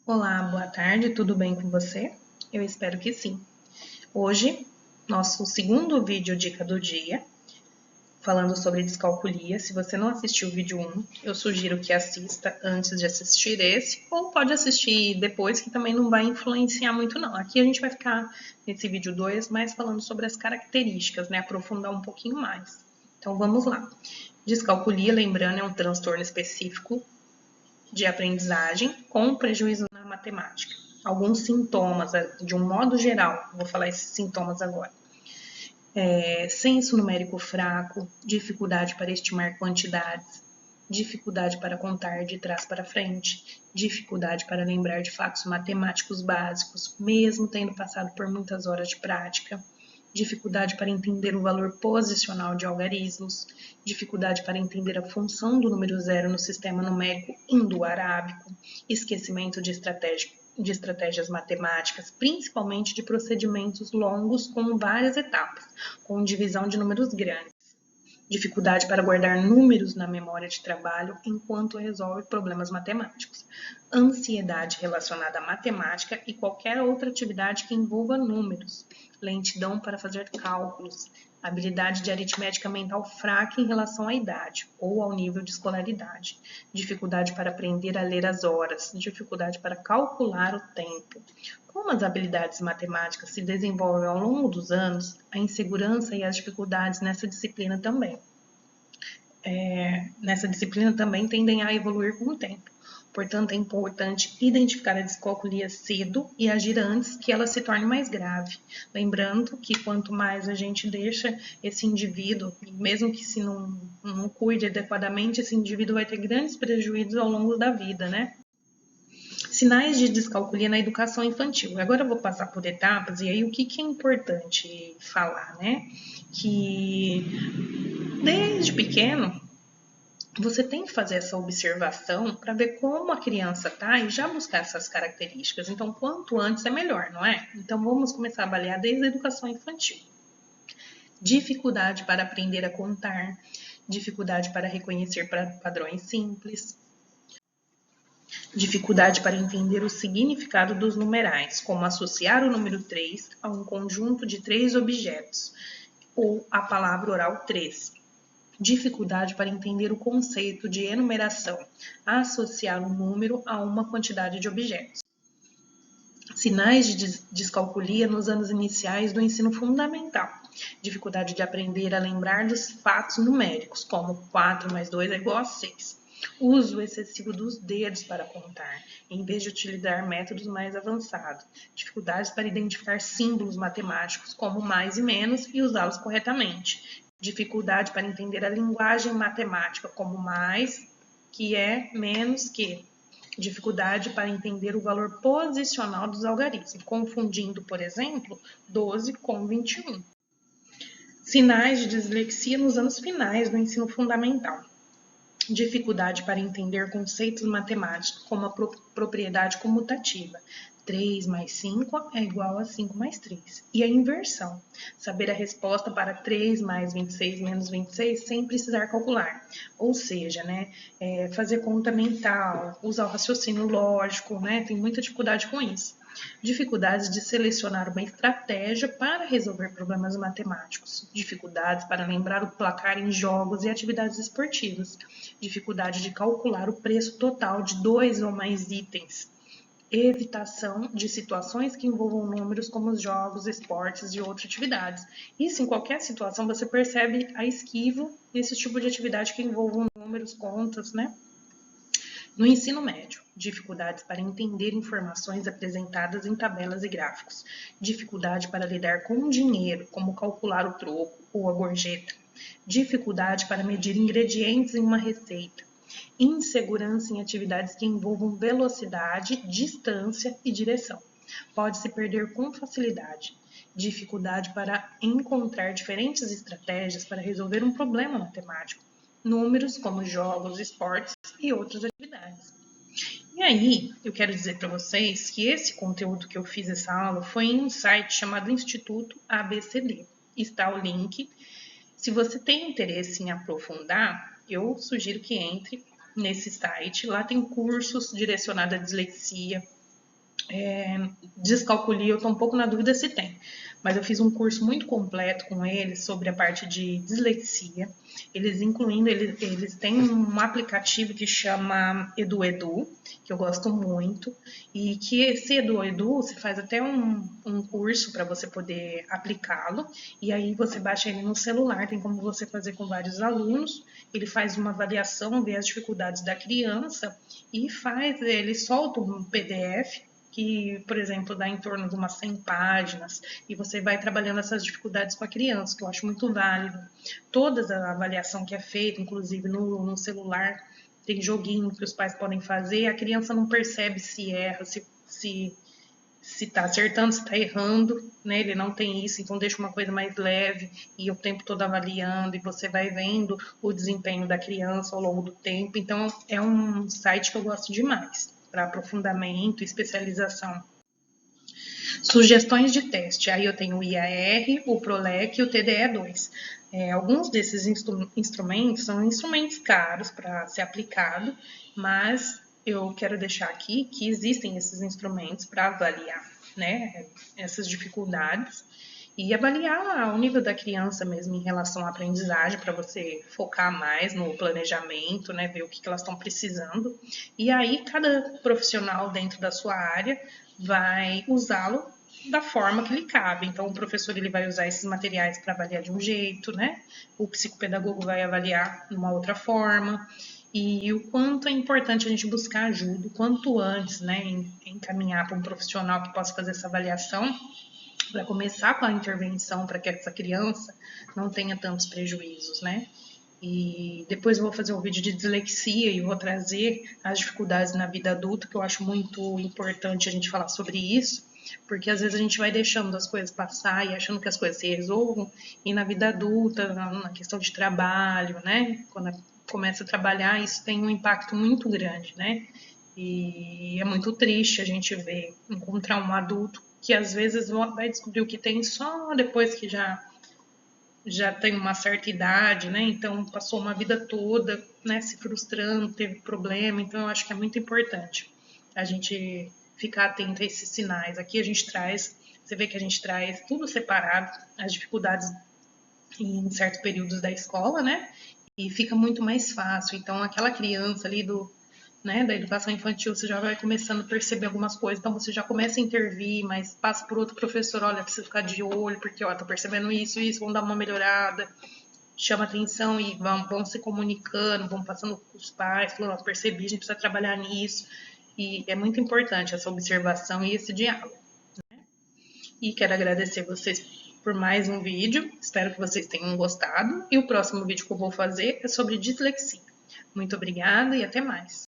Olá, boa tarde, tudo bem com você? Eu espero que sim. Hoje, nosso segundo vídeo dica do dia, falando sobre descalculia. Se você não assistiu o vídeo 1, eu sugiro que assista antes de assistir esse, ou pode assistir depois, que também não vai influenciar muito não. Aqui a gente vai ficar, nesse vídeo 2, mais falando sobre as características, né? Aprofundar um pouquinho mais. Então vamos lá. Descalculia, lembrando, é um transtorno específico de aprendizagem com prejuízo na matemática. Alguns sintomas, de um modo geral, vou falar esses sintomas agora. Senso numérico fraco, dificuldade para estimar quantidades, dificuldade para contar de trás para frente, dificuldade para lembrar de fatos matemáticos básicos, mesmo tendo passado por muitas horas de prática, dificuldade para entender o valor posicional de algarismos, dificuldade para entender a função do número zero no sistema numérico indo-arábico, esquecimento de estratégias matemáticas, principalmente de procedimentos longos com várias etapas, com divisão de números grandes, dificuldade para guardar números na memória de trabalho enquanto resolve problemas matemáticos, ansiedade relacionada à matemática e qualquer outra atividade que envolva números, lentidão para fazer cálculos, habilidade de aritmética mental fraca em relação à idade ou ao nível de escolaridade, dificuldade para aprender a ler as horas, dificuldade para calcular o tempo. Como as habilidades matemáticas se desenvolvem ao longo dos anos, a insegurança e as dificuldades nessa disciplina também tendem a evoluir com o tempo. Portanto, é importante identificar a descalculia cedo e agir antes que ela se torne mais grave. Lembrando que quanto mais a gente deixa esse indivíduo, mesmo que se não cuide adequadamente, esse indivíduo vai ter grandes prejuízos ao longo da vida, né? Sinais de descalculia na educação infantil. Agora eu vou passar por etapas, e aí o que é importante falar, né? Que desde pequeno, você tem que fazer essa observação para ver como a criança tá e já buscar essas características. Então, quanto antes é melhor, não é? Então, vamos começar a avaliar desde a educação infantil. Dificuldade para aprender a contar, dificuldade para reconhecer padrões simples, dificuldade para entender o significado dos numerais, como associar o número 3 a um conjunto de 3 objetos, ou a palavra oral 3. Dificuldade para entender o conceito de enumeração, associar um número a uma quantidade de objetos. Sinais de descalculia nos anos iniciais do ensino fundamental. Dificuldade de aprender a lembrar dos fatos numéricos, como 4 mais 2 é igual a 6. Uso excessivo dos dedos para contar, em vez de utilizar métodos mais avançados. Dificuldades para identificar símbolos matemáticos, como mais e menos, e usá-los corretamente. Dificuldade para entender a linguagem matemática, como mais, que é, menos que. Dificuldade para entender o valor posicional dos algarismos, confundindo, por exemplo, 12 com 21. Sinais de dislexia nos anos finais do ensino fundamental. Dificuldade para entender conceitos matemáticos, como a propriedade comutativa. 3 mais 5 é igual a 5 mais 3. E a inversão. Saber a resposta para 3 mais 26 menos 26 sem precisar calcular. Ou seja, né, fazer conta mental, usar o raciocínio lógico, né, tem muita dificuldade com isso. Dificuldades de selecionar uma estratégia para resolver problemas matemáticos. Dificuldades para lembrar o placar em jogos e atividades esportivas. Dificuldade de calcular o preço total de 2 ou mais itens. Evitação de situações que envolvam números como os jogos, esportes e outras atividades. Isso em qualquer situação você percebe a esquiva nesse tipo de atividade que envolvam números, contas, né? No ensino médio, dificuldades para entender informações apresentadas em tabelas e gráficos. Dificuldade para lidar com o dinheiro, como calcular o troco ou a gorjeta. Dificuldade para medir ingredientes em uma receita. Insegurança em atividades que envolvam velocidade, distância e direção. Pode-se perder com facilidade. Dificuldade para encontrar diferentes estratégias para resolver um problema matemático. Números como jogos, esportes e outras atividades. E aí, eu quero dizer para vocês que esse conteúdo que eu fiz essa aula foi em um site chamado Instituto ABCD. Está o link. Se você tem interesse em aprofundar, eu sugiro que entre nesse site. Lá tem cursos direcionados à dislexia, Descalculia, eu estou um pouco na dúvida se tem, mas eu fiz um curso muito completo com eles sobre a parte de dislexia. Eles têm um aplicativo que chama EduEdu, que eu gosto muito, e que esse EduEdu, você faz até um curso para você poder aplicá-lo, e aí você baixa ele no celular, tem como você fazer com vários alunos, ele faz uma avaliação, vê as dificuldades da criança, e ele solta um PDF que, por exemplo, dá em torno de umas 100 páginas, e você vai trabalhando essas dificuldades com a criança, que eu acho muito válido. Toda a avaliação que é feita, inclusive no celular, tem joguinho que os pais podem fazer, a criança não percebe se erra, se está acertando, se está errando, né? Ele não tem isso, então deixa uma coisa mais leve e o tempo todo avaliando e você vai vendo o desempenho da criança ao longo do tempo. Então é um site que eu gosto demais para aprofundamento e especialização. Sugestões de teste. Aí eu tenho o IAR, o PROLEC e o TDE2. Alguns desses instrumentos são instrumentos caros para ser aplicado, mas eu quero deixar aqui que existem esses instrumentos para avaliar, né, essas dificuldades e avaliar o nível da criança mesmo em relação à aprendizagem, para você focar mais no planejamento, né, ver o que elas estão precisando. E aí cada profissional dentro da sua área vai usá-lo da forma que lhe cabe. Então, o professor ele vai usar esses materiais para avaliar de um jeito, né? O psicopedagogo vai avaliar de uma outra forma. E o quanto é importante a gente buscar ajuda, o quanto antes, né? Encaminhar para um profissional que possa fazer essa avaliação, para começar com a intervenção, para que essa criança não tenha tantos prejuízos, né? E depois eu vou fazer um vídeo de dislexia e vou trazer as dificuldades na vida adulta, que eu acho muito importante a gente falar sobre isso, porque às vezes a gente vai deixando as coisas passar e achando que as coisas se resolvam, e na vida adulta, na questão de trabalho, né? Quando começa a trabalhar, isso tem um impacto muito grande, né? E é muito triste a gente ver, encontrar um adulto que às vezes vai descobrir o que tem só depois que já tem uma certa idade, né? Então passou uma vida toda, né, se frustrando, teve problema. Então eu acho que é muito importante a gente ficar atento a esses sinais. Aqui a gente traz, você vê que a gente traz tudo separado, as dificuldades em certos períodos da escola, né? E fica muito mais fácil. Então aquela criança ali da educação infantil, você já vai começando a perceber algumas coisas, então você já começa a intervir, mas passa por outro professor, olha, precisa ficar de olho, porque, ó, tô percebendo isso, vão dar uma melhorada, chama atenção e vão se comunicando, vão passando com os pais, falando, percebi, a gente precisa trabalhar nisso, e é muito importante essa observação e esse diálogo. E quero agradecer vocês por mais um vídeo, espero que vocês tenham gostado, e o próximo vídeo que eu vou fazer é sobre dislexia. Muito obrigada e até mais!